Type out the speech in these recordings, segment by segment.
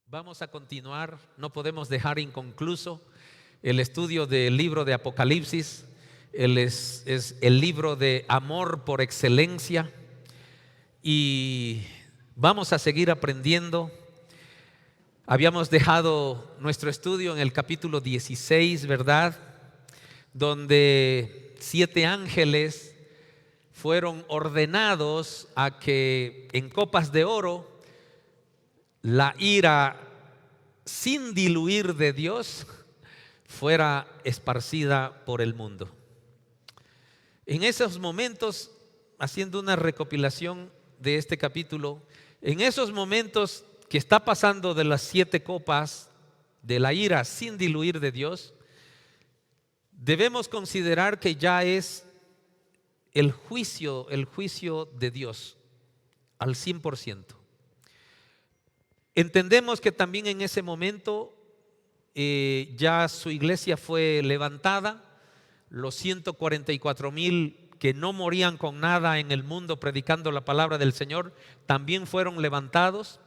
Vamos a continuar, no podemos dejar inconcluso el estudio del libro de Apocalipsis. Es el libro de amor por excelencia y vamos a seguir aprendiendo. Habíamos dejado nuestro estudio en el capítulo 16, ¿verdad? Donde 7 ángeles fueron ordenados a que en copas de oro la ira sin diluir de Dios fuera esparcida por el mundo. En esos momentos, haciendo una recopilación de este capítulo, en esos momentos que está pasando de las 7 copas de la ira sin diluir de Dios, debemos considerar que ya es el juicio de Dios al 100%. Entendemos que también en ese momento ya su iglesia fue levantada. Los 144,000 que no morían con nada en el mundo predicando la palabra del Señor también fueron levantados.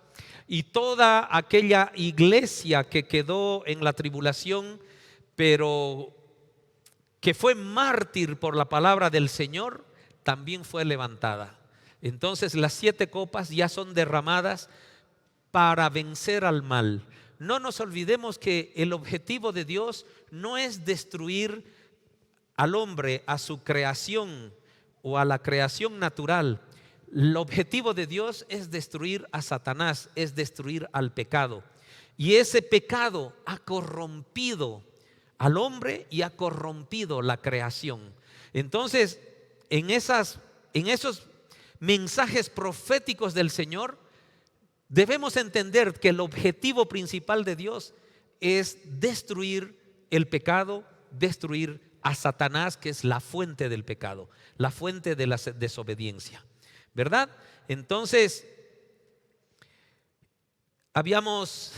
Y toda aquella iglesia que quedó en la tribulación, pero que fue mártir por la palabra del Señor, también fue levantada. Entonces las 7 copas ya son derramadas para vencer al mal. No nos olvidemos que el objetivo de Dios no es destruir al hombre, a su creación o a la creación natural. El objetivo de Dios es destruir a Satanás, es destruir al pecado. Y ese pecado ha corrompido al hombre y ha corrompido la creación. Entonces, en esos mensajes proféticos del Señor, debemos entender que el objetivo principal de Dios es destruir el pecado, destruir a Satanás, que es la fuente del pecado, la fuente de la desobediencia, ¿verdad? Entonces, habíamos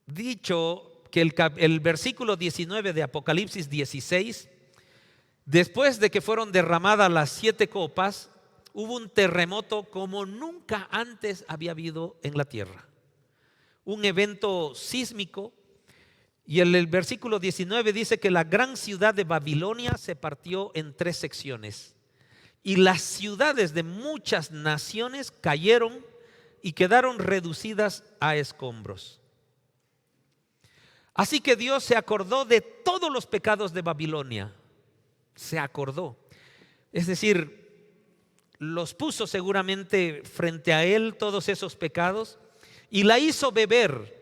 dicho que el versículo 19 de Apocalipsis 16, después de que fueron derramadas las 7 copas, hubo un terremoto como nunca antes había habido en la tierra. Un evento sísmico. Y el versículo 19 dice que la gran ciudad de Babilonia se partió en 3 secciones. Y las ciudades de muchas naciones cayeron y quedaron reducidas a escombros. Así que Dios se acordó de todos los pecados de Babilonia. Se acordó. Es decir, los puso seguramente frente a él todos esos pecados y la hizo beber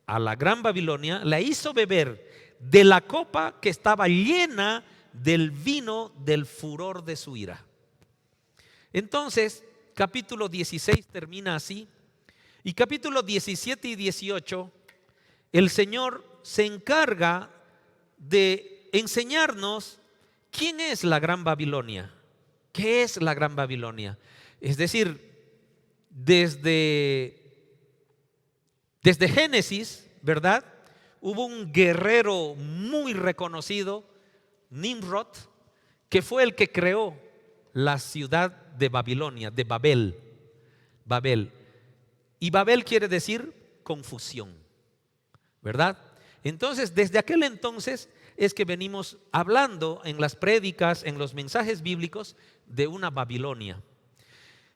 a la gran Babilonia, la hizo beber de la copa que estaba llena del vino del furor de su ira. Entonces, capítulo 16 termina así, y capítulo 17 y 18, el Señor se encarga de enseñarnos quién es la gran Babilonia. ¿Qué es la gran Babilonia? Es decir, desde Génesis, ¿verdad? Hubo un guerrero muy reconocido, Nimrod, que fue el que creó la ciudad de Babilonia, de Babel. Y Babel quiere decir confusión, ¿verdad? Entonces, desde aquel entonces es que venimos hablando en las prédicas, en los mensajes bíblicos, de una Babilonia.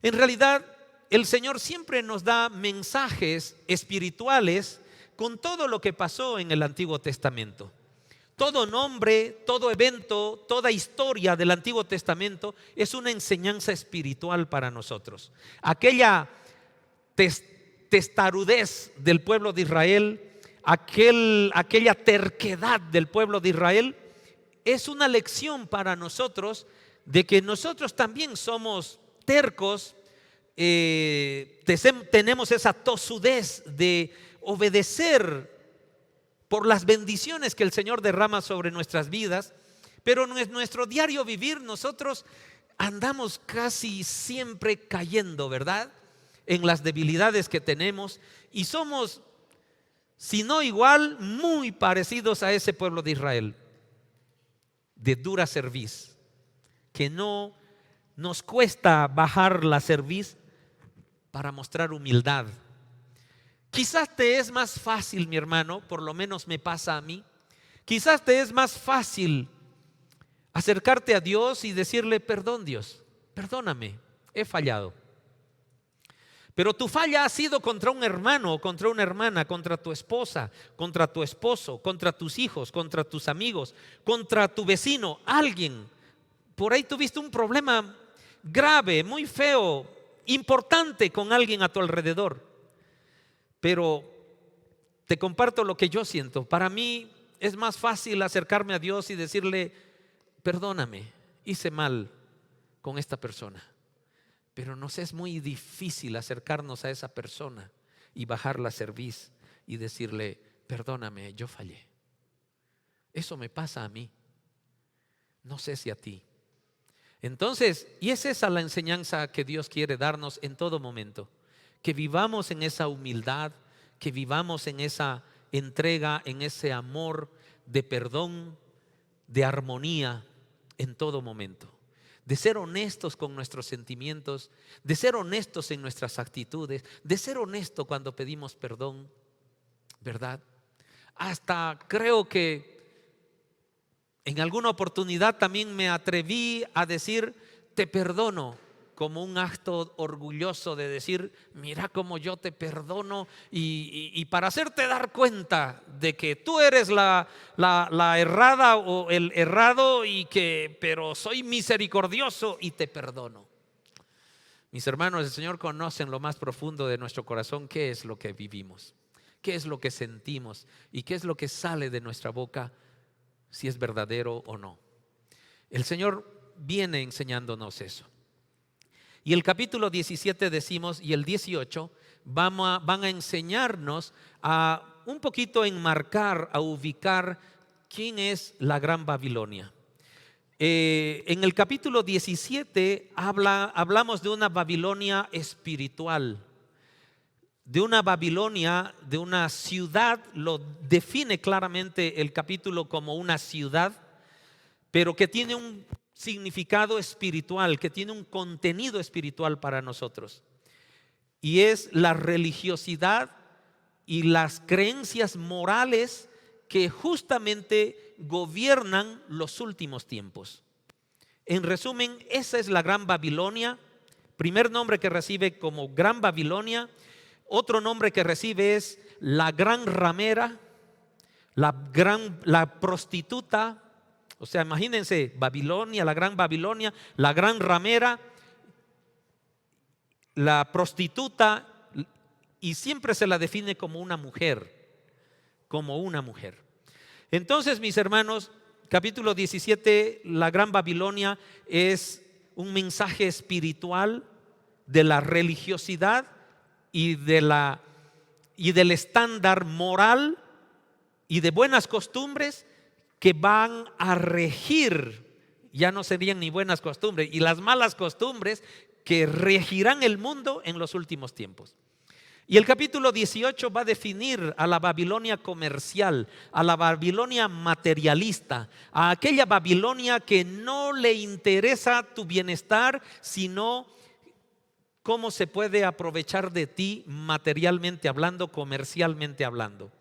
En realidad, el Señor siempre nos da mensajes espirituales con todo lo que pasó en el Antiguo Testamento. Todo nombre, todo evento, toda historia del Antiguo Testamento es una enseñanza espiritual para nosotros. Aquella testarudez del pueblo de Israel, aquella terquedad del pueblo de Israel, es una lección para nosotros de que nosotros también somos tercos. Tenemos esa tosudez de obedecer por las bendiciones que el Señor derrama sobre nuestras vidas, pero en nuestro diario vivir nosotros andamos casi siempre cayendo, ¿verdad? En las debilidades que tenemos y somos, si no igual, muy parecidos a ese pueblo de Israel. de dura cerviz, que no nos cuesta bajar la cerviz para mostrar humildad. Quizás te es más fácil, mi hermano, por lo menos me pasa a mí, quizás te es más fácil acercarte a Dios y decirle: perdón, Dios, perdóname, he fallado. Pero tu falla ha sido contra un hermano o contra una hermana, contra tu esposa, contra tu esposo, contra tus hijos, contra tus amigos, contra tu vecino, alguien. Por ahí tuviste un problema grave, muy feo, importante con alguien a tu alrededor. Pero te comparto lo que yo siento. Para mí es más fácil acercarme a Dios y decirle: perdóname, hice mal con esta persona. Pero nos es muy difícil acercarnos a esa persona y bajar la cerviz y decirle: perdóname, yo fallé. Eso me pasa a mí. No sé si a ti. Entonces, y es esa la enseñanza que Dios quiere darnos en todo momento. Que vivamos en esa humildad, que vivamos en esa entrega, en ese amor de perdón, de armonía en todo momento. De ser honestos con nuestros sentimientos, de ser honestos en nuestras actitudes, de ser honesto cuando pedimos perdón, ¿verdad? Hasta creo que en alguna oportunidad también me atreví a decir: te perdono, como un acto orgulloso de decir: mira cómo yo te perdono, y para hacerte dar cuenta de que tú eres la errada o el errado, pero soy misericordioso y te perdono. Mis hermanos, el Señor conoce en lo más profundo de nuestro corazón qué es lo que vivimos, qué es lo que sentimos y qué es lo que sale de nuestra boca, si es verdadero o no. El Señor viene enseñándonos eso. Y el capítulo 17 decimos, y el 18 van a enseñarnos a un poquito enmarcar, a ubicar quién es la Gran Babilonia. En el capítulo 17 hablamos de una Babilonia espiritual, de una Babilonia, de una ciudad. Lo define claramente el capítulo como una ciudad, pero que tiene un significado espiritual, que tiene un contenido espiritual para nosotros, y es la religiosidad y las creencias morales que justamente gobiernan los últimos tiempos. En resumen, esa es la Gran Babilonia. Primer nombre que recibe como Gran Babilonia. Otro nombre que recibe es la Gran Ramera, la prostituta. O sea, imagínense, Babilonia, la Gran Babilonia, la Gran Ramera, la prostituta, y siempre se la define como una mujer, como una mujer. Entonces, mis hermanos, capítulo 17, la Gran Babilonia es un mensaje espiritual de la religiosidad y del estándar moral y de buenas costumbres que van a regir. Ya no serían ni buenas costumbres, y las malas costumbres que regirán el mundo en los últimos tiempos. Y el capítulo 18 va a definir a la Babilonia comercial, a la Babilonia materialista, a aquella Babilonia que no le interesa tu bienestar, sino cómo se puede aprovechar de ti materialmente hablando, comercialmente hablando,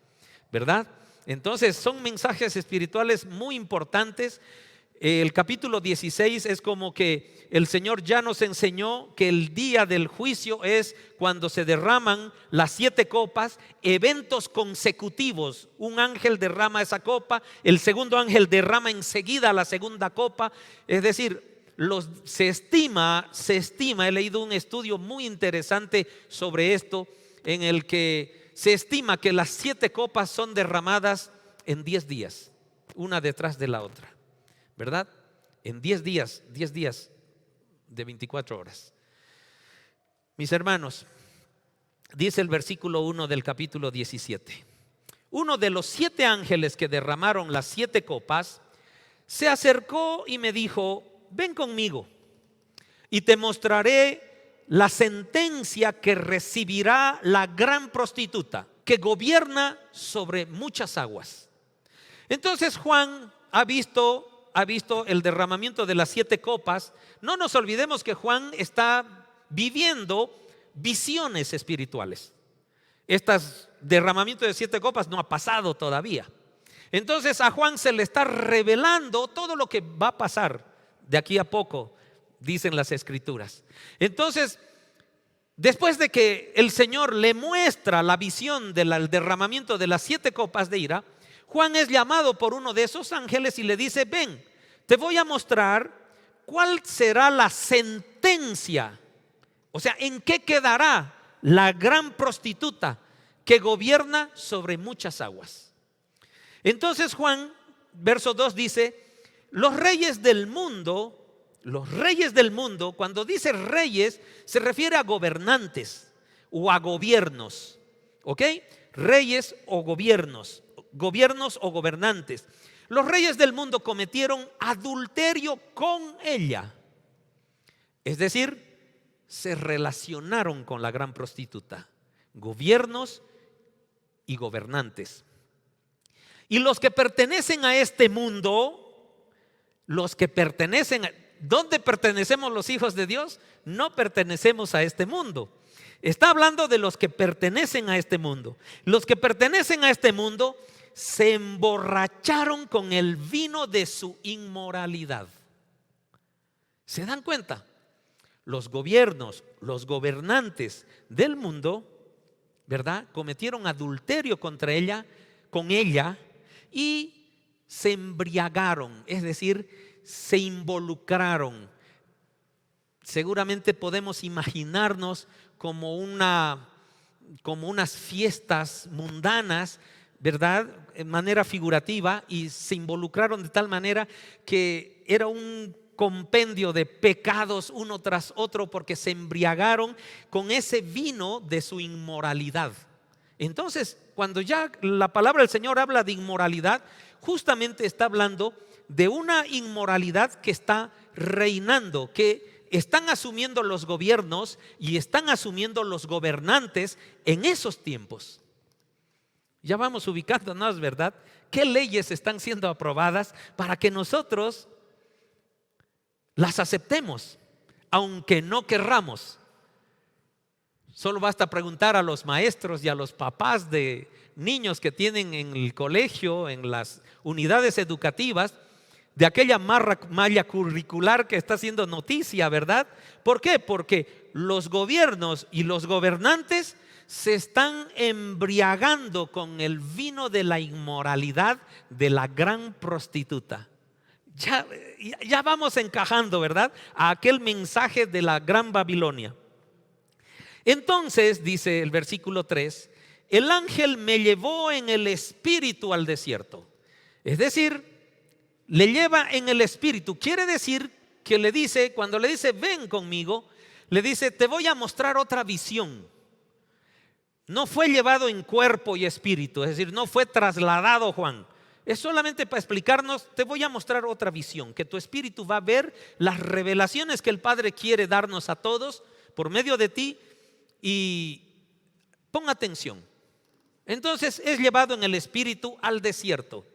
¿verdad? Entonces son mensajes espirituales muy importantes. El capítulo 16 es como que el Señor ya nos enseñó que el día del juicio es cuando se derraman las 7 copas, eventos consecutivos. Un ángel derrama esa copa, el segundo ángel derrama enseguida la segunda copa. Es decir, se estima, he leído un estudio muy interesante sobre esto, en el que se estima que las 7 copas son derramadas en 10 días, una detrás de la otra, ¿verdad? En 10 días de 24 horas. Mis hermanos, dice el versículo 1 del capítulo 17: uno de los 7 ángeles que derramaron las 7 copas se acercó y me dijo: ven conmigo y te mostraré la sentencia que recibirá la gran prostituta, que gobierna sobre muchas aguas. Entonces Juan ha visto ha visto el derramamiento de las 7 copas, no nos olvidemos que Juan está viviendo visiones espirituales. Este derramamiento de 7 copas no ha pasado todavía. Entonces a Juan se le está revelando todo lo que va a pasar de aquí a poco, dicen las escrituras. Entonces, después de que el Señor le muestra la visión del derramamiento de las 7 copas de ira, Juan es llamado por uno de esos ángeles y le dice: ven, te voy a mostrar cuál será la sentencia, o sea, en qué quedará la gran prostituta que gobierna sobre muchas aguas. Entonces Juan, verso 2 dice: los reyes del mundo, cuando dice reyes, se refiere a gobernantes o a gobiernos, ¿ok? Reyes o gobiernos o gobernantes. Los reyes del mundo cometieron adulterio con ella, es decir, se relacionaron con la gran prostituta, gobiernos y gobernantes. Y los que pertenecen a este mundo, ¿dónde pertenecemos los hijos de Dios? No pertenecemos a este mundo. Está hablando de los que pertenecen a este mundo. Los que pertenecen a este mundo se emborracharon con el vino de su inmoralidad. ¿Se dan cuenta? Los gobiernos, los gobernantes del mundo, ¿verdad?, cometieron adulterio con ella y se embriagaron, es decir, se involucraron. Seguramente podemos imaginarnos como unas fiestas mundanas, ¿verdad?, en manera figurativa, y se involucraron de tal manera que era un compendio de pecados uno tras otro, porque se embriagaron con ese vino de su inmoralidad. Entonces, cuando ya la palabra del Señor habla de inmoralidad, justamente está hablando de una inmoralidad que está reinando, que están asumiendo los gobiernos y están asumiendo los gobernantes en esos tiempos. Ya vamos ubicándonos, ¿verdad? ¿Qué leyes están siendo aprobadas para que nosotros las aceptemos, aunque no querramos? Solo basta preguntar a los maestros y a los papás de niños que tienen en el colegio, en las unidades educativas, de aquella malla curricular que está haciendo noticia, ¿verdad? ¿Por qué? Porque los gobiernos y los gobernantes se están embriagando con el vino de la inmoralidad de la gran prostituta. Ya vamos encajando, ¿verdad?, a aquel mensaje de la gran Babilonia. Entonces, dice el versículo 3, el ángel me llevó en el espíritu al desierto. Es decir, le lleva en el espíritu. Quiere decir que le dice, cuando le dice ven conmigo, le dice te voy a mostrar otra visión. No fue llevado en cuerpo y espíritu, es decir, no fue trasladado Juan. Es solamente para explicarnos, te voy a mostrar otra visión, que tu espíritu va a ver las revelaciones que el Padre quiere darnos a todos por medio de ti. Y pon atención. Entonces es llevado en el espíritu al desierto.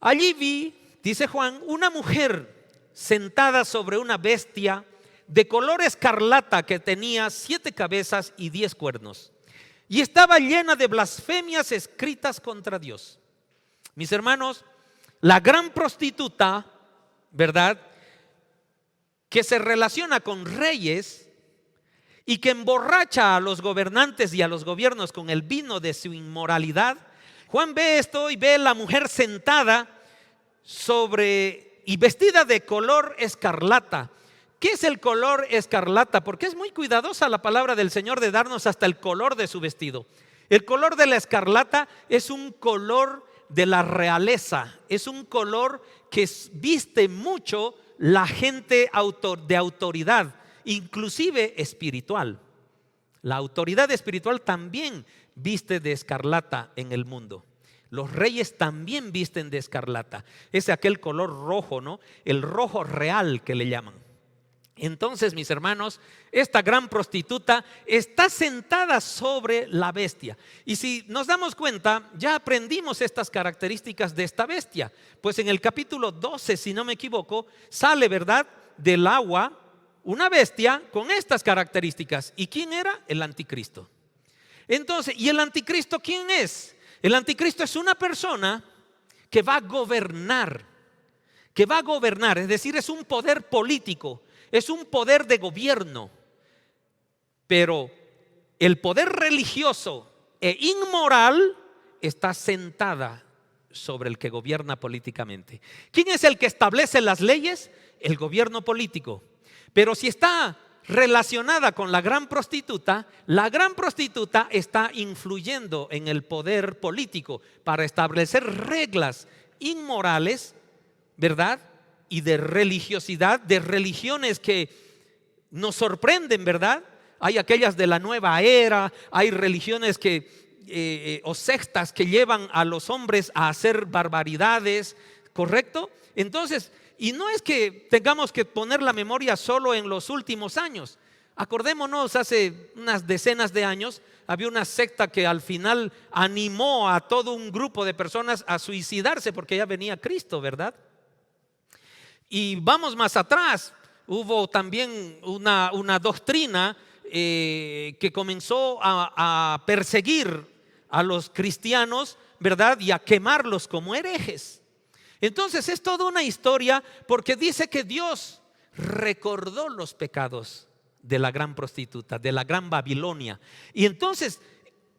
Allí vi, dice Juan, una mujer sentada sobre una bestia de color escarlata que tenía 7 cabezas y 10 cuernos, y estaba llena de blasfemias escritas contra Dios. Mis hermanos, la gran prostituta, ¿verdad?, que se relaciona con reyes y que emborracha a los gobernantes y a los gobiernos con el vino de su inmoralidad. Juan ve esto y ve la mujer sentada y vestida de color escarlata. ¿Qué es el color escarlata? Porque es muy cuidadosa la palabra del Señor de darnos hasta el color de su vestido. El color de la escarlata es un color de la realeza, es un color que viste mucho la gente de autoridad, inclusive espiritual. La autoridad espiritual también viste de escarlata en el mundo. Los reyes también visten de escarlata. Es aquel color rojo, ¿no? El rojo real que le llaman. Entonces, mis hermanos, esta gran prostituta está sentada sobre la bestia. Y si nos damos cuenta, ya aprendimos estas características de esta bestia. Pues en el capítulo 12, si no me equivoco, sale, ¿verdad?, del agua una bestia con estas características. ¿Y quién era? El anticristo. Entonces, ¿y el anticristo quién es? El anticristo es una persona que va a gobernar, es decir, es un poder político. Es un poder de gobierno, pero el poder religioso e inmoral está sentada sobre el que gobierna políticamente. ¿Quién es el que establece las leyes? El gobierno político. Pero si está relacionada con la gran prostituta está influyendo en el poder político para establecer reglas inmorales, ¿verdad?, y de religiosidad, de religiones que nos sorprenden, ¿verdad? Hay aquellas de la nueva era, hay religiones o sectas que llevan a los hombres a hacer barbaridades, ¿correcto? Entonces, y no es que tengamos que poner la memoria solo en los últimos años. Acordémonos, hace unas decenas de años había una secta que al final animó a todo un grupo de personas a suicidarse porque ya venía Cristo, ¿verdad? Y vamos más atrás, hubo también una doctrina que comenzó a perseguir a los cristianos, ¿verdad?, y a quemarlos como herejes. Entonces es toda una historia, porque dice que Dios recordó los pecados de la gran prostituta, de la gran Babilonia. Y entonces,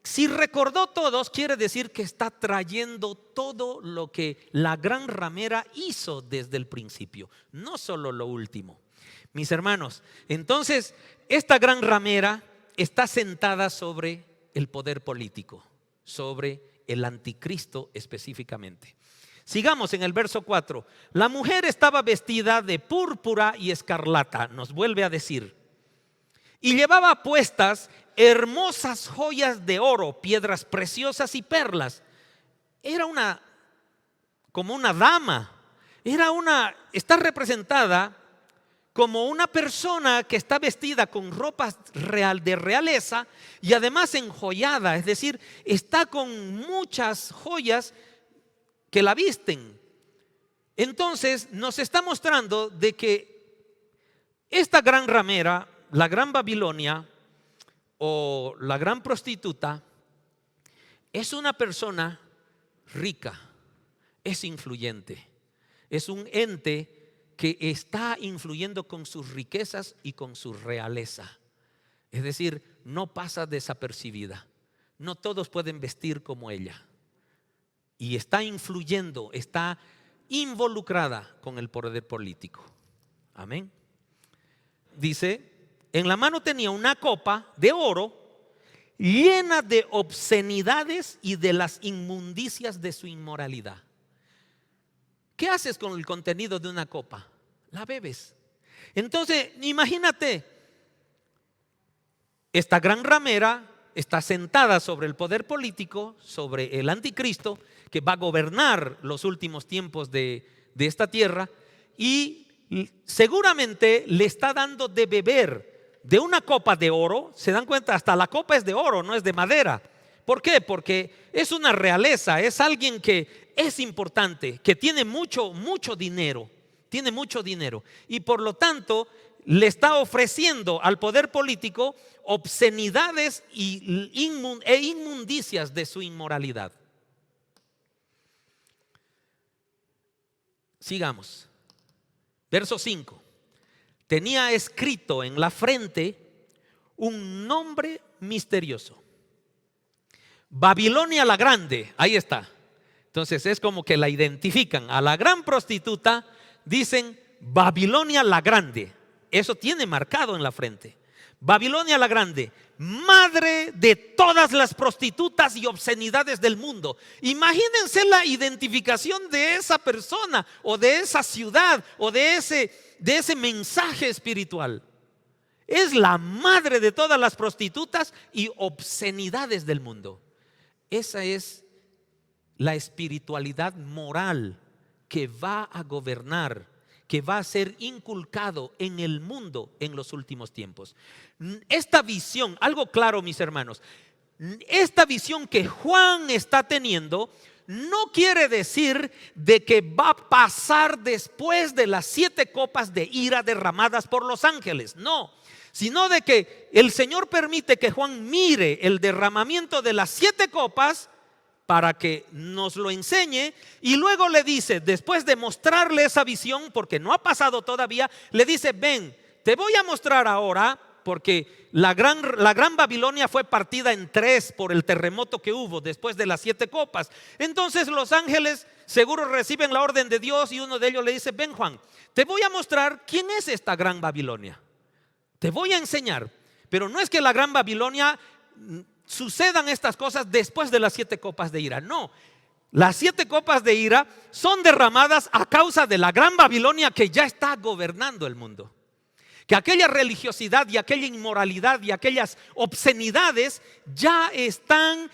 si recordó todos, quiere decir que está trayendo todo lo que la gran ramera hizo desde el principio, no solo lo último. Mis hermanos, entonces esta gran ramera está sentada sobre el poder político, sobre el anticristo específicamente. Sigamos en el verso 4. La mujer estaba vestida de púrpura y escarlata, nos vuelve a decir, y llevaba puestas hermosas joyas de oro, piedras preciosas y perlas. Era como una dama, está representada como una persona que está vestida con ropas de realeza y además enjollada, es decir, está con muchas joyas que la visten. Entonces nos está mostrando de que esta gran ramera, la gran Babilonia o la gran prostituta, es una persona rica, es influyente, es un ente que está influyendo con sus riquezas y con su realeza. Es decir, no pasa desapercibida. No todos pueden vestir como ella. Y está influyendo, está involucrada con el poder político. Amén. Dice, en la mano tenía una copa de oro llena de obscenidades y de las inmundicias de su inmoralidad. ¿Qué haces con el contenido de una copa? La bebes. Entonces, imagínate, esta gran ramera está sentada sobre el poder político, sobre el anticristo, que va a gobernar los últimos tiempos de esta tierra, y seguramente le está dando de beber de una copa de oro. Se dan cuenta, hasta la copa es de oro, no es de madera. ¿Por qué? Porque es una realeza, es alguien que es importante, que tiene mucho dinero, y por lo tanto le está ofreciendo al poder político obscenidades e inmundicias de su inmoralidad. Sigamos. Verso 5. Tenía escrito en la frente un nombre misterioso: Babilonia la Grande. Ahí está. Entonces es como que la identifican. A la gran prostituta dicen Babilonia la Grande. Eso tiene marcado en la frente. Babilonia la Grande, madre de todas las prostitutas y obscenidades del mundo. Imagínense la identificación de esa persona o de esa ciudad o de ese mensaje espiritual. Es la madre de todas las prostitutas y obscenidades del mundo. Esa es la espiritualidad moral que va a gobernar que va a ser inculcado en el mundo en los últimos tiempos. Esta visión, algo claro, mis hermanos, esta visión que Juan está teniendo no quiere decir de que va a pasar después de las 7 copas de ira derramadas por los ángeles, no, sino de que el Señor permite que Juan mire el derramamiento de las 7 copas para que nos lo enseñe, y luego le dice, después de mostrarle esa visión, porque no ha pasado todavía, le dice: ven, te voy a mostrar ahora, porque la gran Babilonia fue partida en 3 por el terremoto que hubo después de las 7 copas. Entonces los ángeles seguro reciben la orden de Dios, y uno de ellos le dice: ven, Juan, te voy a mostrar quién es esta gran Babilonia, te voy a enseñar. Pero no es que la gran Babilonia sucedan estas cosas después de las 7 copas de ira, no. Las 7 copas de ira son derramadas a causa de la gran Babilonia que ya está gobernando el mundo. Que aquella religiosidad y aquella inmoralidad y aquellas obscenidades ya están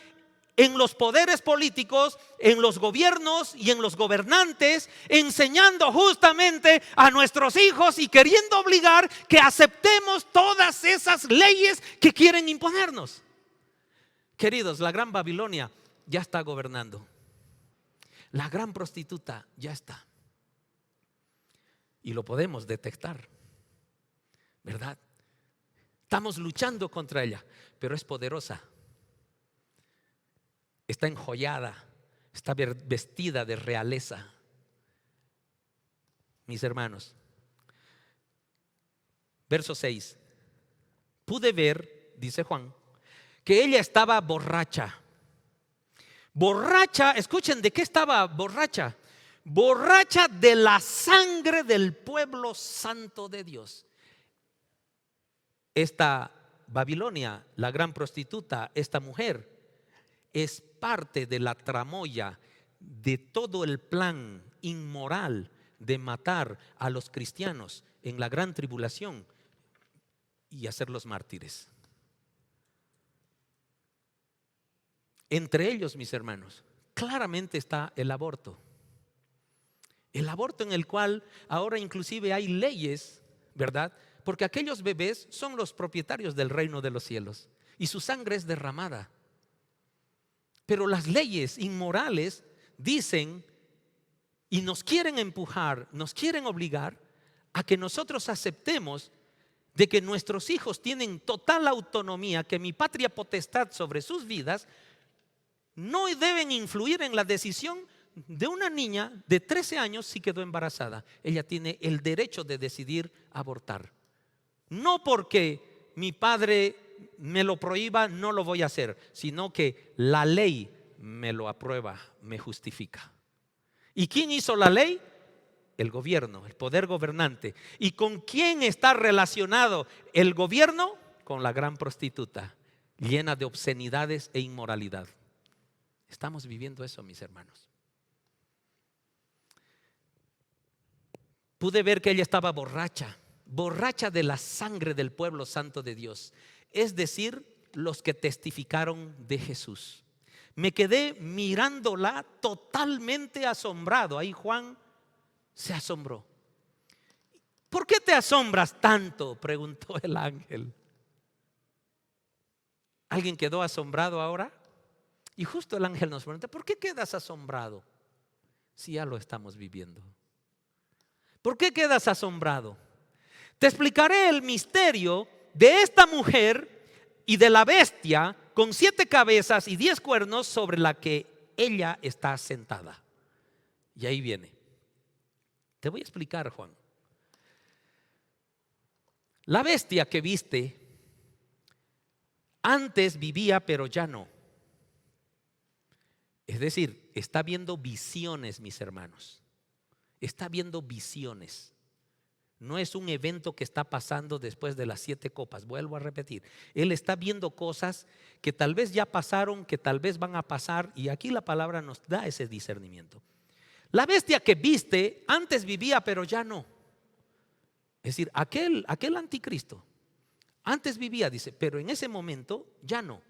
en los poderes políticos, en los gobiernos y en los gobernantes, enseñando justamente a nuestros hijos y queriendo obligar que aceptemos todas esas leyes que quieren imponernos. Queridos, la gran Babilonia ya está gobernando. La gran prostituta ya está. Y lo podemos detectar, ¿verdad? Estamos luchando contra ella, pero es poderosa. Está enjollada, está vestida de realeza. Mis hermanos, verso 6. Pude ver, dice Juan, que ella estaba borracha. Borracha, escuchen, ¿de qué estaba borracha? Borracha de la sangre del pueblo santo de Dios. Esta Babilonia, la gran prostituta, esta mujer, es parte de la tramoya de todo el plan inmoral de matar a los cristianos en la gran tribulación y hacerlos mártires. Entre ellos, mis hermanos, claramente está el aborto. El aborto en el cual ahora inclusive hay leyes, ¿verdad? Porque aquellos bebés son los propietarios del reino de los cielos y su sangre es derramada. Pero las leyes inmorales dicen y nos quieren empujar, nos quieren obligar a que nosotros aceptemos de que nuestros hijos tienen total autonomía, que mi patria potestad sobre sus vidas no deben influir en la decisión de una niña de 13 años si quedó embarazada. Ella tiene el derecho de decidir abortar. No porque mi padre me lo prohíba, no lo voy a hacer, sino que la ley me lo aprueba, me justifica. ¿Y quién hizo la ley? El gobierno, el poder gobernante. ¿Y con quién está relacionado el gobierno? Con la gran prostituta, llena de obscenidades e inmoralidad. Estamos viviendo eso, mis hermanos. Pude ver que ella estaba borracha, borracha de la sangre del pueblo santo de Dios, es decir, los que testificaron de Jesús. Me quedé mirándola totalmente asombrado. Ahí Juan se asombró. ¿Por qué te asombras tanto?, preguntó el ángel. ¿Alguien quedó asombrado ahora? Y justo el ángel nos pregunta: ¿por qué quedas asombrado si ya lo estamos viviendo? ¿Por qué quedas asombrado? Te explicaré el misterio de esta mujer y de la bestia con 7 cabezas y 10 cuernos sobre la que ella está sentada. Y ahí viene. Te voy a explicar, Juan. La bestia que viste antes vivía, pero ya no. Es decir, está viendo visiones, mis hermanos. Está viendo visiones. No es un evento que está pasando después de las 7 copas. Vuelvo a repetir. Él está viendo cosas que tal vez ya pasaron, que tal vez van a pasar. Y aquí la palabra nos da ese discernimiento. La bestia que viste antes vivía, pero ya no. Es decir, aquel anticristo antes vivía, dice, pero en ese momento ya no.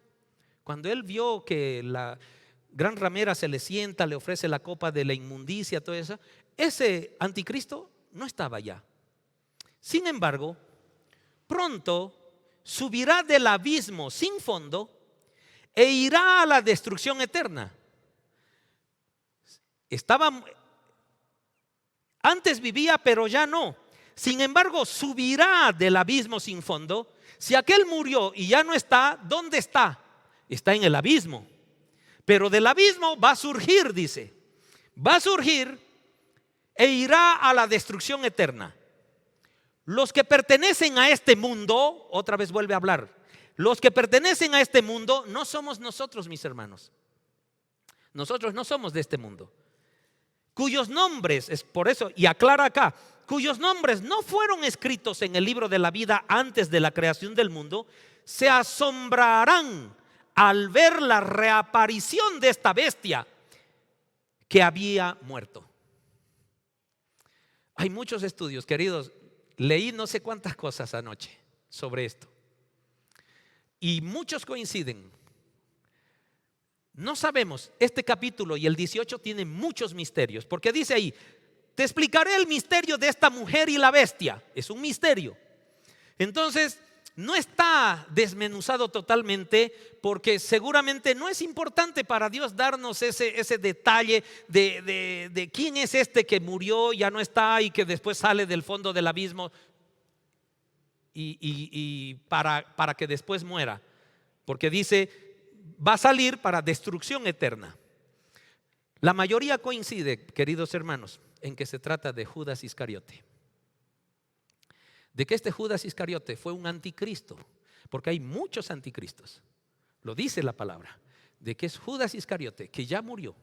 Cuando él vio que la gran ramera se le sienta, le ofrece la copa de la inmundicia, todo eso, ese anticristo no estaba ya. Sin embargo, pronto subirá del abismo sin fondo e irá a la destrucción eterna. Antes vivía, pero ya no. Sin embargo, subirá del abismo sin fondo. Si aquel murió y ya no está, ¿dónde está? Está en el abismo. Pero del abismo va a surgir, dice. Va a surgir e irá a la destrucción eterna. Los que pertenecen a este mundo, otra vez vuelve a hablar, los que pertenecen a este mundo no somos nosotros, mis hermanos. Nosotros no somos de este mundo. Cuyos nombres, es por eso, y aclara acá, cuyos nombres no fueron escritos en el libro de la vida antes de la creación del mundo, se asombrarán al ver la reaparición de esta bestia que había muerto. Hay muchos estudios, queridos. Leí no sé cuántas cosas anoche sobre esto. Y muchos coinciden. No sabemos, este capítulo y el 18 tienen muchos misterios. Porque dice ahí, te explicaré el misterio de esta mujer y la bestia. Es un misterio. Entonces, no está desmenuzado totalmente, porque seguramente no es importante para Dios darnos ese detalle de quién es este que murió, ya no está y que después sale del fondo del abismo y para que después muera. Porque dice, va a salir para destrucción eterna. La mayoría coincide, queridos hermanos, en que se trata de Judas Iscariote. De que este Judas Iscariote fue un anticristo, porque hay muchos anticristos, lo dice la palabra, de que es Judas Iscariote, que ya murió,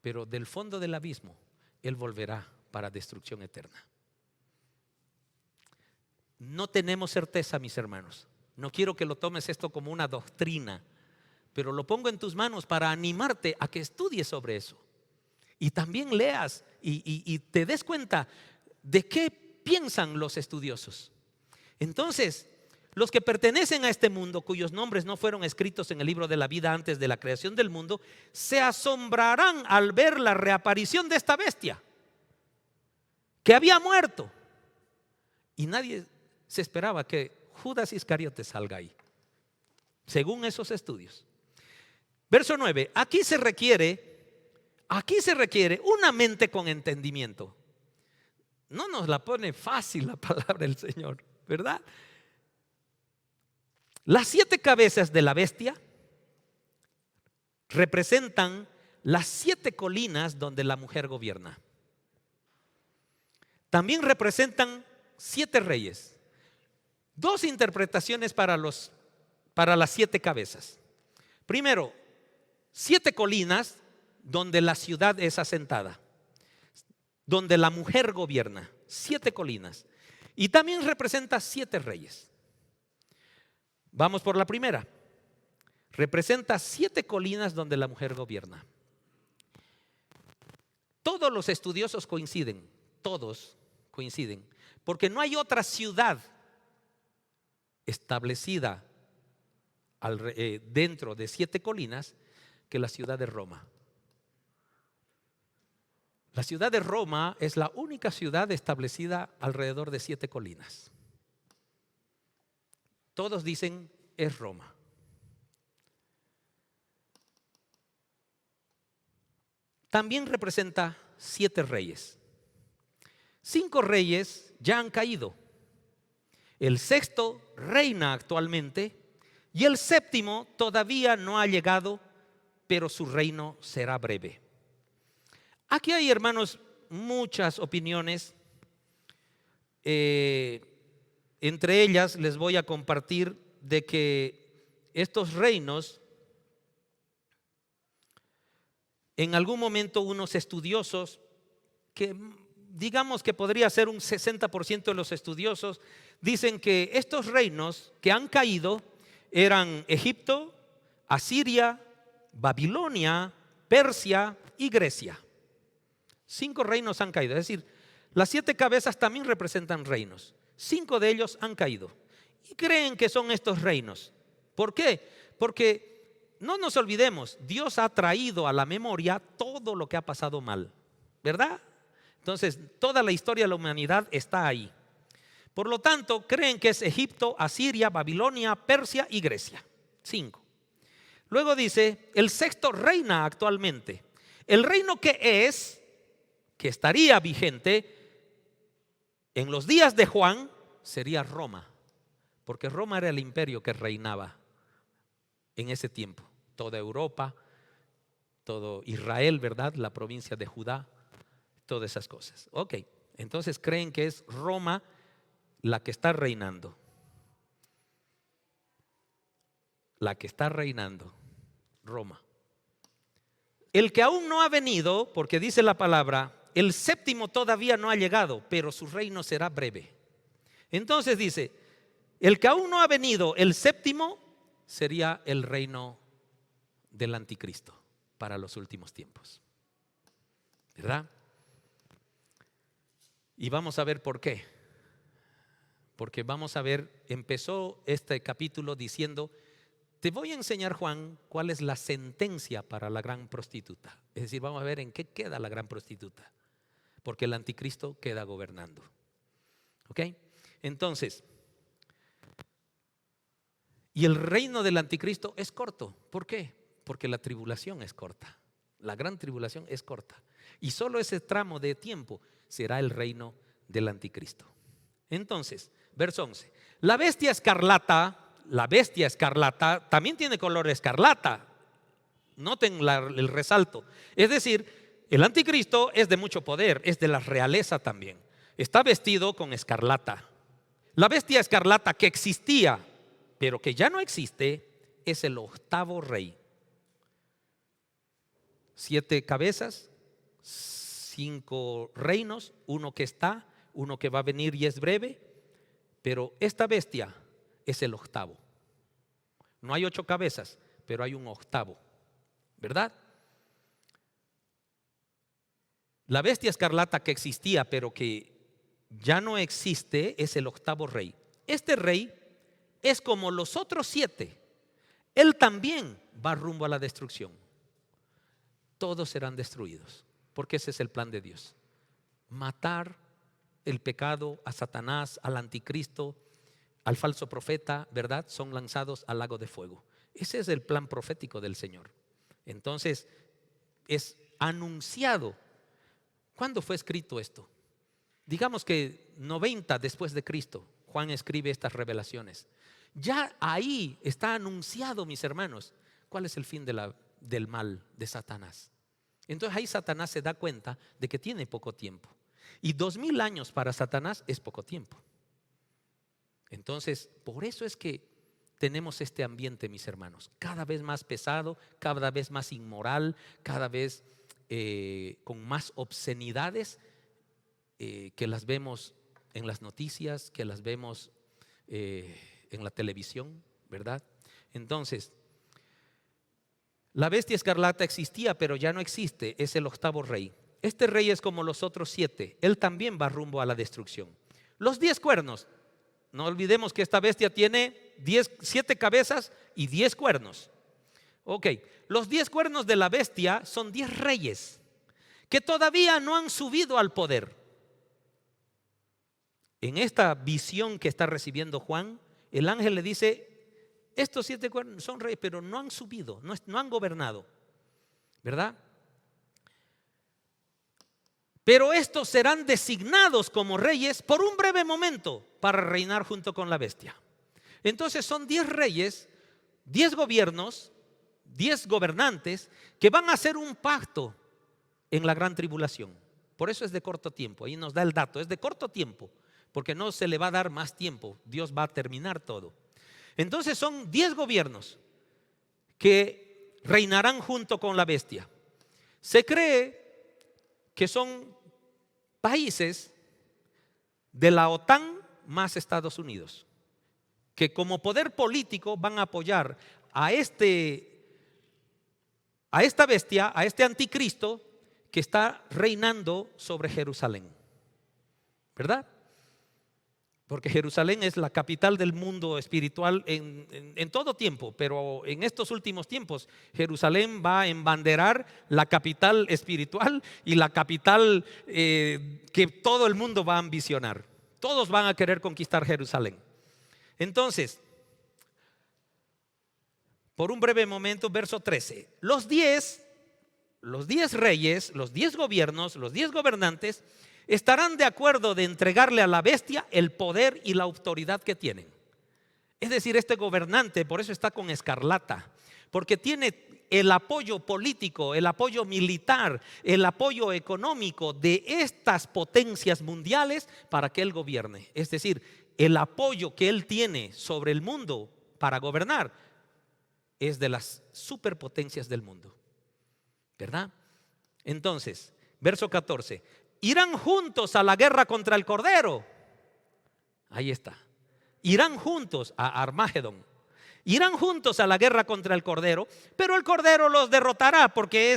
pero del fondo del abismo él volverá para destrucción eterna. No tenemos certeza, mis hermanos. No quiero que lo tomes esto como una doctrina, pero lo pongo en tus manos para animarte a que estudies sobre eso y también leas y te des cuenta de qué piensan los estudiosos. Entonces, los que pertenecen a este mundo, cuyos nombres no fueron escritos en el libro de la vida antes de la creación del mundo, se asombrarán al ver la reaparición de esta bestia que había muerto. Y nadie se esperaba que Judas Iscariote salga ahí, según esos estudios. Verso 9, aquí se requiere una mente con entendimiento. No nos la pone fácil la palabra del Señor, ¿verdad? Las 7 cabezas de la bestia representan las 7 colinas donde la mujer gobierna. También representan 7 reyes. 2 interpretaciones para las 7 cabezas. Primero, 7 colinas donde la ciudad es asentada, donde la mujer gobierna. 7 colinas. Y también representa 7 reyes. Vamos por la primera. Representa 7 colinas donde la mujer gobierna. Todos los estudiosos coinciden, porque no hay otra ciudad establecida dentro de 7 colinas que la ciudad de Roma. La ciudad de Roma es la única ciudad establecida alrededor de 7 colinas. Todos dicen es Roma. También representa 7 reyes. 5 reyes ya han caído. El 6º reina actualmente y el 7º todavía no ha llegado, pero su reino será breve. Aquí hay, hermanos, muchas opiniones. Entre ellas les voy a compartir de que estos reinos, en algún momento unos estudiosos, que digamos que podría ser un 60% de los estudiosos, dicen que estos reinos que han caído eran Egipto, Asiria, Babilonia, Persia y Grecia. 5 reinos han caído, es decir, las 7 cabezas también representan reinos. 5 de ellos han caído y creen que son estos reinos. ¿Por qué? Porque no nos olvidemos, Dios ha traído a la memoria todo lo que ha pasado mal, ¿verdad? Entonces, toda la historia de la humanidad está ahí. Por lo tanto, creen que es Egipto, Asiria, Babilonia, Persia y Grecia. 5. Luego dice, el sexto reina actualmente. El reino que estaría vigente en los días de Juan, sería Roma. Porque Roma era el imperio que reinaba en ese tiempo. Toda Europa, todo Israel, ¿verdad? La provincia de Judá, todas esas cosas. Ok, entonces creen que es Roma la que está reinando. La que está reinando, Roma. El que aún no ha venido, porque dice la palabra, el séptimo todavía no ha llegado, pero su reino será breve. Entonces dice, el que aún no ha venido, el séptimo, sería el reino del anticristo para los últimos tiempos. ¿Verdad? Y vamos a ver por qué. Porque vamos a ver, empezó este capítulo diciendo, te voy a enseñar, Juan, cuál es la sentencia para la gran prostituta. Es decir, vamos a ver en qué queda la gran prostituta. Porque el anticristo queda gobernando. ¿Ok? Entonces, y el reino del anticristo es corto. ¿Por qué? Porque la tribulación es corta. La gran tribulación es corta. Y solo ese tramo de tiempo será el reino del anticristo. Entonces, verso 11. La bestia escarlata también tiene color escarlata. Noten el resalto. Es decir, el anticristo es de mucho poder, es de la realeza también. Está vestido con escarlata. La bestia escarlata que existía, pero que ya no existe, es el octavo rey. 7 cabezas, 5 reinos, uno que está, uno que va a venir y es breve, pero esta bestia es el octavo. No hay 8 cabezas, pero hay un octavo, ¿verdad? La bestia escarlata que existía, pero que ya no existe, es el octavo rey. Este rey es como los otros 7. Él también va rumbo a la destrucción. Todos serán destruidos, porque ese es el plan de Dios. Matar el pecado, a Satanás, al anticristo, al falso profeta, ¿verdad? Son lanzados al lago de fuego. Ese es el plan profético del Señor. Entonces, es anunciado. ¿Cuándo fue escrito esto? Digamos que 90 después de Cristo, Juan escribe estas revelaciones. Ya ahí está anunciado, mis hermanos, cuál es el fin del mal de Satanás. Entonces ahí Satanás se da cuenta de que tiene poco tiempo. Y 2000 años para Satanás es poco tiempo. Entonces, por eso es que tenemos este ambiente, mis hermanos, cada vez más pesado, cada vez más inmoral, cada vez con más obscenidades que las vemos en las noticias, que las vemos en la televisión, ¿verdad? Entonces, la bestia escarlata existía, pero ya no existe, es el octavo rey. Este rey es como los otros 7, él también va rumbo a la destrucción. Los 10 cuernos, no olvidemos que esta bestia tiene 7 cabezas y 10 cuernos. Ok, los 10 cuernos de la bestia son 10 reyes que todavía no han subido al poder. En esta visión que está recibiendo Juan, el ángel le dice, estos 7 cuernos son reyes, pero no han subido, no han gobernado, ¿verdad? Pero estos serán designados como reyes por un breve momento para reinar junto con la bestia. Entonces son 10 reyes, 10 gobiernos, 10 gobernantes que van a hacer un pacto en la gran tribulación. Por eso es de corto tiempo, ahí nos da el dato, es de corto tiempo, porque no se le va a dar más tiempo, Dios va a terminar todo. Entonces son 10 gobiernos que reinarán junto con la bestia. Se cree que son países de la OTAN más Estados Unidos, que como poder político van a apoyar a esta bestia, a este anticristo que está reinando sobre Jerusalén, ¿verdad? porque Jerusalén es la capital del mundo espiritual en todo tiempo, pero en estos últimos tiempos Jerusalén va a embanderar la capital espiritual y la capital que todo el mundo va a ambicionar. Todos van a querer conquistar Jerusalén. Entonces, por un breve momento, verso 13, los 10 reyes, los 10 gobiernos, los 10 gobernantes estarán de acuerdo de entregarle a la bestia el poder y la autoridad que tienen. Es decir, este gobernante, por eso está con escarlata, porque tiene el apoyo político, el apoyo militar, el apoyo económico de estas potencias mundiales para que él gobierne. Es decir, el apoyo que él tiene sobre el mundo para gobernar es de las superpotencias del mundo, ¿verdad? Entonces, verso 14, irán juntos a la guerra contra el Cordero. Ahí está. Irán juntos a Armagedón. Irán juntos a la guerra contra el Cordero, pero el Cordero los derrotará porque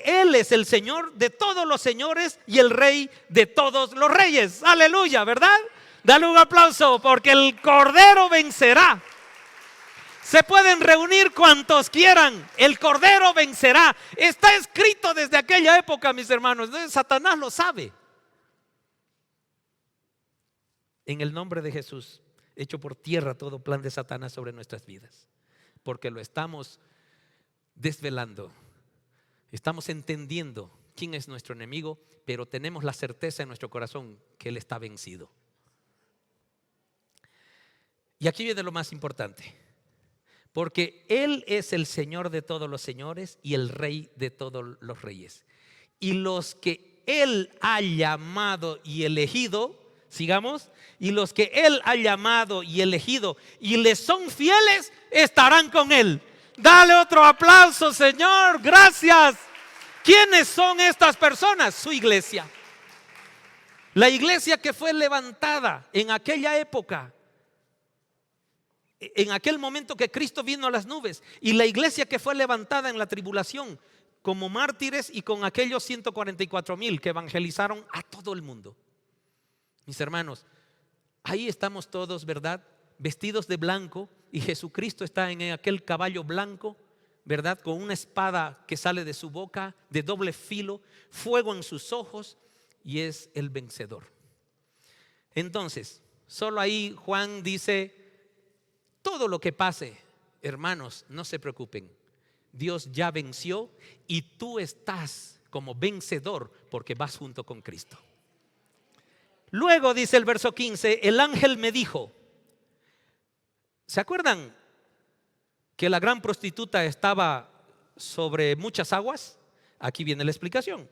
Él es el Señor de todos los señores y el Rey de todos los reyes. Aleluya, ¿verdad? Dale un aplauso porque el Cordero vencerá. Se pueden reunir cuantos quieran, el Cordero vencerá. Está escrito desde aquella época, mis hermanos. Satanás lo sabe. En el nombre de Jesús, echo por tierra todo plan de Satanás sobre nuestras vidas, porque lo estamos desvelando. Estamos entendiendo quién es nuestro enemigo, pero tenemos la certeza en nuestro corazón que Él está vencido. Y aquí viene lo más importante. Porque Él es el Señor de todos los señores y el Rey de todos los reyes. Y los que Él ha llamado y elegido, sigamos, y los que Él ha llamado y elegido y le son fieles, estarán con Él. Dale otro aplauso, Señor, gracias. ¿Quiénes son estas personas? Su iglesia. La iglesia que fue levantada en aquella época, en aquel momento que Cristo vino a las nubes, y la iglesia que fue levantada en la tribulación como mártires y con aquellos 144,000 que evangelizaron a todo el mundo. Mis hermanos, ahí estamos todos, ¿verdad? Vestidos de blanco, y Jesucristo está en aquel caballo blanco, ¿verdad? Con una espada que sale de su boca de doble filo, fuego en sus ojos, y es el vencedor. Entonces, solo ahí Juan dice: todo lo que pase, hermanos, no se preocupen. Dios ya venció y tú estás como vencedor porque vas junto con Cristo. Luego dice el verso 15, el ángel me dijo. ¿Se acuerdan que la gran prostituta estaba sobre muchas aguas? Aquí viene la explicación.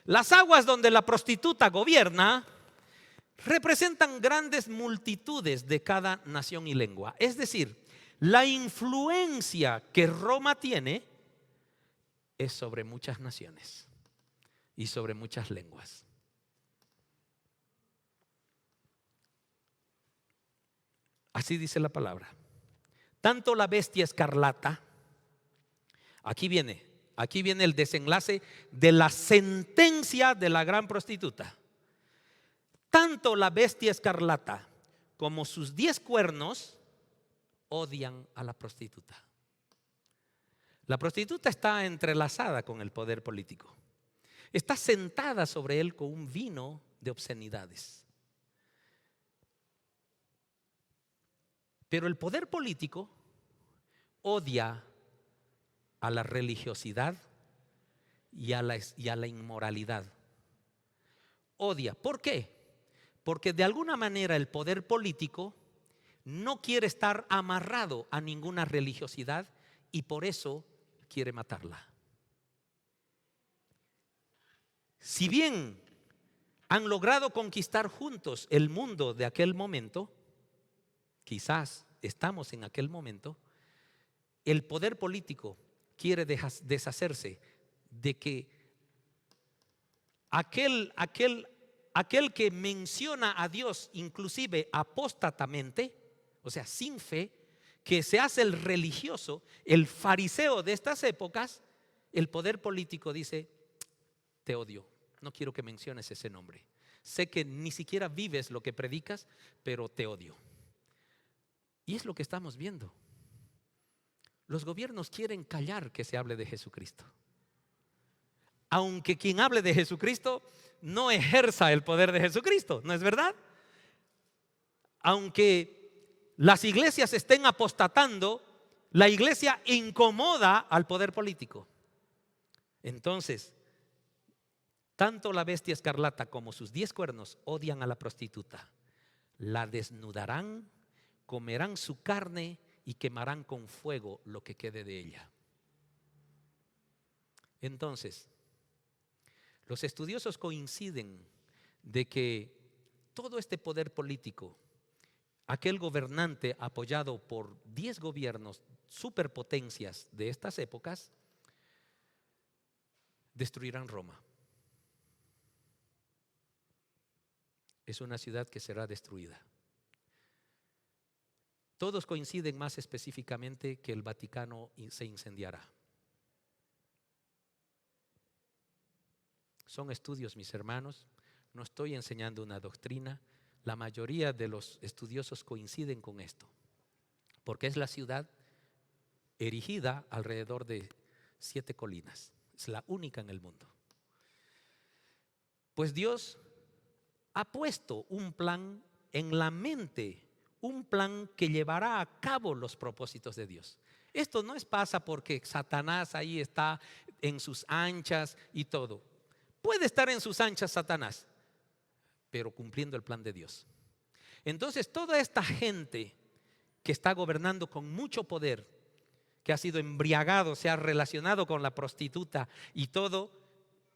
Las aguas donde la prostituta gobierna representan grandes multitudes de cada nación y lengua. Es decir, la influencia que Roma tiene es sobre muchas naciones y sobre muchas lenguas. Así dice la palabra. Tanto la bestia escarlata, aquí viene el desenlace de la sentencia de la gran prostituta. Tanto la bestia escarlata como sus 10 cuernos odian a la prostituta. La prostituta está entrelazada con el poder político. Está sentada sobre él con un vino de obscenidades. Pero el poder político odia a la religiosidad y a la inmoralidad. Odia. ¿Por qué? Porque de alguna manera el poder político no quiere estar amarrado a ninguna religiosidad y por eso quiere matarla. Si bien han logrado conquistar juntos el mundo de aquel momento, quizás estamos en aquel momento, el poder político quiere deshacerse de que aquel que menciona a Dios inclusive apóstatamente, o sea, sin fe, que se hace el religioso, el fariseo de estas épocas, el poder político dice: te odio, no quiero que menciones ese nombre. sé que ni siquiera vives lo que predicas, pero te odio. Y es lo que estamos viendo. Los gobiernos quieren callar que se hable de Jesucristo. Aunque quien hable de Jesucristo no ejerza el poder de Jesucristo, ¿no es verdad? Aunque las iglesias estén apostatando, la iglesia incomoda al poder político. Entonces, tanto la bestia escarlata como sus 10 cuernos odian a la prostituta. La desnudarán, comerán su carne y quemarán con fuego lo que quede de ella. Entonces, los estudiosos coinciden de que todo este poder político, aquel gobernante apoyado por 10 gobiernos superpotencias de estas épocas, destruirán Roma. Es una ciudad que será destruida. Todos coinciden más específicamente que el Vaticano se incendiará. Son estudios, mis hermanos. No estoy enseñando una doctrina. La mayoría de los estudiosos coinciden con esto, porque es la ciudad erigida alrededor de 7 colinas. Es la única en el mundo. Pues Dios ha puesto un plan en la mente, un plan que llevará a cabo los propósitos de Dios. Esto no pasa porque Satanás ahí está en sus anchas y todo. Puede estar en sus anchas Satanás, pero cumpliendo el plan de Dios. Entonces, toda esta gente que está gobernando con mucho poder, que ha sido embriagado, se ha relacionado con la prostituta y todo,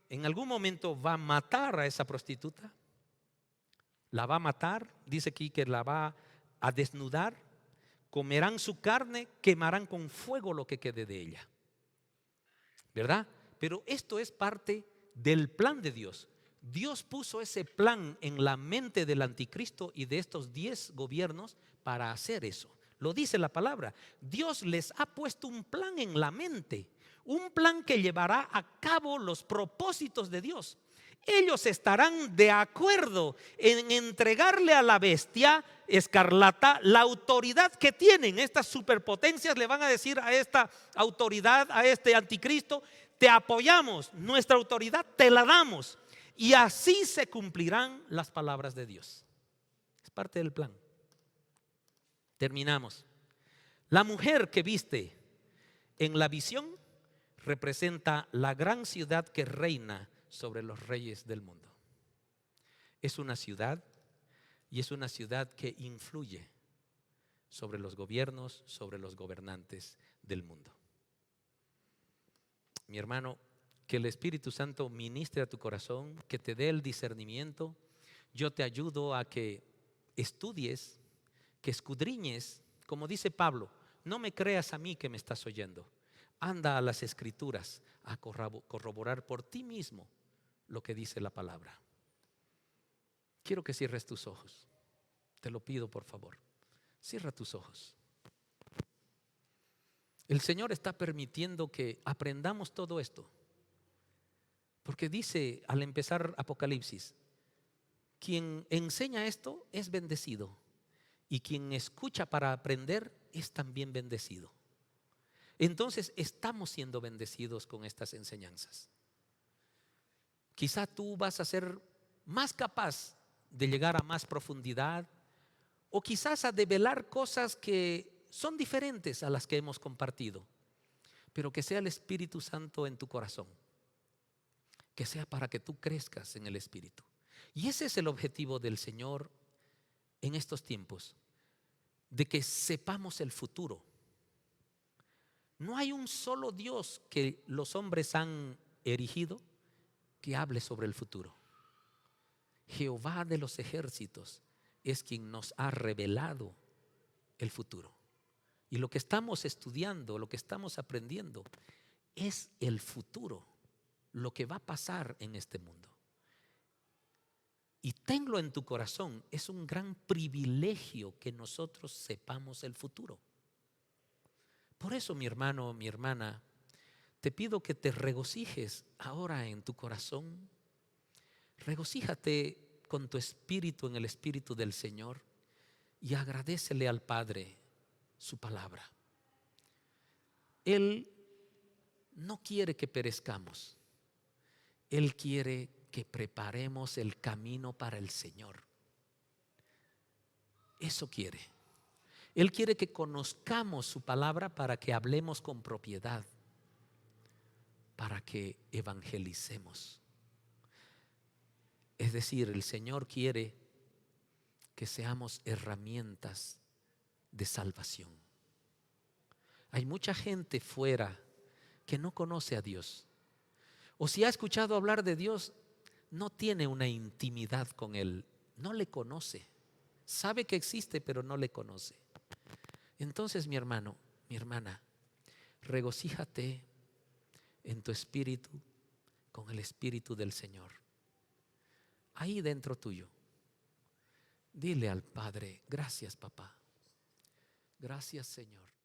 en algún momento va a matar a esa prostituta. La va a matar, dice aquí que la va a desnudar, comerán su carne, quemarán con fuego lo que quede de ella. ¿Verdad? Pero esto es parte del plan de Dios. Dios puso ese plan en la mente del anticristo y de estos 10 gobiernos para hacer eso. Lo dice la palabra. Dios les ha puesto un plan en la mente, un plan que llevará a cabo los propósitos de Dios. Ellos estarán de acuerdo en entregarle a la bestia escarlata la autoridad que tienen. Estas superpotencias le van a decir a esta autoridad, a este anticristo: te apoyamos, nuestra autoridad te la damos. Y así se cumplirán las palabras de Dios. Es parte del plan. Terminamos. La mujer que viste en la visión representa la gran ciudad que reina sobre los reyes del mundo. Es una ciudad, y es una ciudad que influye sobre los gobiernos, sobre los gobernantes del mundo. Mi hermano, que el Espíritu Santo ministre a tu corazón, que te dé el discernimiento. Yo te ayudo a que estudies, que escudriñes, como dice Pablo: no me creas a mí que me estás oyendo. Anda a las Escrituras a corroborar por ti mismo lo que dice la palabra. Quiero que cierres tus ojos. Te lo pido, por favor. Cierra tus ojos. El Señor está permitiendo que aprendamos todo esto, porque dice al empezar Apocalipsis: quien enseña esto es bendecido, y quien escucha para aprender es también bendecido. Entonces estamos siendo bendecidos con estas enseñanzas. Quizá tú vas a ser más capaz de llegar a más profundidad, o quizás a develar cosas que son diferentes a las que hemos compartido, pero que sea el Espíritu Santo en tu corazón, que sea para que tú crezcas en el Espíritu. Y ese es el objetivo del Señor en estos tiempos, de que sepamos el futuro. No hay un solo Dios que los hombres han erigido que hable sobre el futuro. Jehová de los ejércitos es quien nos ha revelado el futuro. Y lo que estamos estudiando, lo que estamos aprendiendo, es el futuro, lo que va a pasar en este mundo. Y tenlo en tu corazón, es un gran privilegio que nosotros sepamos el futuro. Por eso, mi hermano, mi hermana, te pido que te regocijes ahora en tu corazón. Regocíjate con tu espíritu en el espíritu del Señor y agradécele al Padre su palabra. Él no quiere que perezcamos. Él quiere que preparemos el camino para el Señor. Eso quiere. Él quiere que conozcamos su palabra para que hablemos con propiedad, para que evangelicemos. Es decir, el Señor quiere que seamos herramientas de salvación. Hay mucha gente fuera que no conoce a Dios. O si ha escuchado hablar de Dios, no tiene una intimidad con Él. No le conoce. Sabe que existe, pero no le conoce. Entonces, mi hermano, mi hermana, regocíjate en tu espíritu con el espíritu del Señor. Ahí dentro tuyo, dile al Padre: gracias, papá. Gracias, Señor.